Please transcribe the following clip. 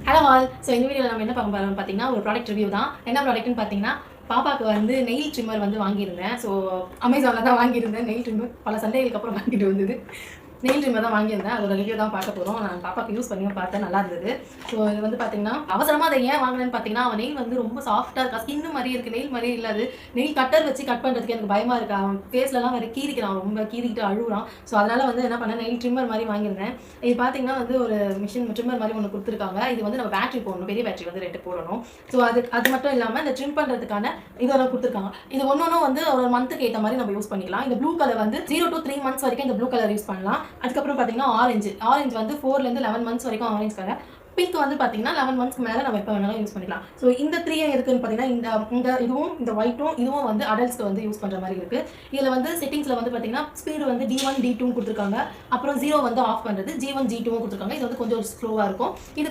Hello all. So இந்த வீடியோவில் நம்ம என்ன பார்க்க போகிறோம் பார்த்தீங்கன்னா, ஒரு ப்ராடக்ட் ரிவ்யூ தான். என்ன ப்ராடக்ட்னு பார்த்தீங்கன்னா, பாப்பாவுக்கு வந்து நெயில் ட்ரிம்மர் வந்து வாங்கியிருந்தேன். ஸோ அமேசானில் தான் வாங்கியிருந்தேன். நெயில் ட்ரிம்மர் பல சண்டைகளுக்கு அப்புறம் வாங்கிட்டு வந்தது. நெயில் ட்ரிம்மர் தான் வாங்கியிருந்தேன். அதோட ரிவ்யூ தான் பார்க்க போகிறோம். நான் பாப்பாவுக்கு யூஸ் பண்ணியும் பார்த்தேன், நல்லா இருந்தது. ஸோ இது வந்து பார்த்தீங்கன்னா, அவசரமாக அதை ஏன் வாங்கினேன்னு பார்த்தீங்கன்னா, அவன் நெயில் வந்து ரொம்ப சாஃப்ட்டாக இருக்கா, ஸ்கின்னு மாதிரியே இருக்குது, நெயில் மாதிரியே இல்லை. அது நெயில் கட்டர் வச்சு கட் பண்ணுறதுக்கு எனக்கு பயமாக இருக்கா. அவன் ஃபேஸ்லலாம் வேறு கீறிக்கிறான், ரொம்ப கீறிக்கிட்டு அழுகுறான். ஸோ அதனால் வந்து என்ன பண்ணேன், நெயில் ட்ரிம்மர் மாதிரி வாங்கியிருந்தேன். இது பார்த்தீங்கன்னா வந்து ஒரு மிஷின் ட்ரிம்மர் மாதிரி ஒன்று கொடுத்துருக்காங்க. இது வந்து நம்ம பேட்டரி போடணும், பெரிய பேட்டரி வந்து 2 போடணும். ஸோ அது மட்டும் இல்லாமல் இந்த ட்ரிம் பண்ணுறதுக்கான இதெல்லாம் கொடுத்துருக்காங்க. இது ஒன்றும் வந்து ஒரு மந்த்துக்கு ஏற்ற மாதிரி நம்ம யூஸ் பண்ணிக்கலாம். இந்த ப்ளூ கலர் வந்து 0 to 3 months வரைக்கும் இந்த ப்ளூ கலர் யூஸ் பண்ணலாம். அதுக்கப்புறம் பார்த்தீங்கன்னா ஆரஞ்சு வந்து 4 to 11 months வரைக்கும் ஆரஞ்சு கலர். பிங்க் வந்து பார்த்தீங்கன்னா 11 monthsக்கு மேலே நம்ம எப்போ வேணாலும் யூஸ் பண்ணிக்கலாம். ஸோ இந்த 3 எதுக்குன்னு பார்த்தீங்கன்னா, இந்த இதுவும் இந்த ஒயிட்டும் இதுவும் வந்து அடல்ட்ஸ்க்கு வந்து யூஸ் பண்ணுற மாதிரி இருக்குது. இதில் வந்து செட்டிங்ஸில் வந்து பார்த்தீங்கன்னா ஸ்பீடு வந்து D1 D2 கொடுத்துருக்காங்க. அப்புறம் 0 வந்து ஆஃப் பண்ணுறது, G1 G2 கொடுத்துருக்காங்க. இது வந்து கொஞ்சம் ஸ்லோவாக இருக்கும். இது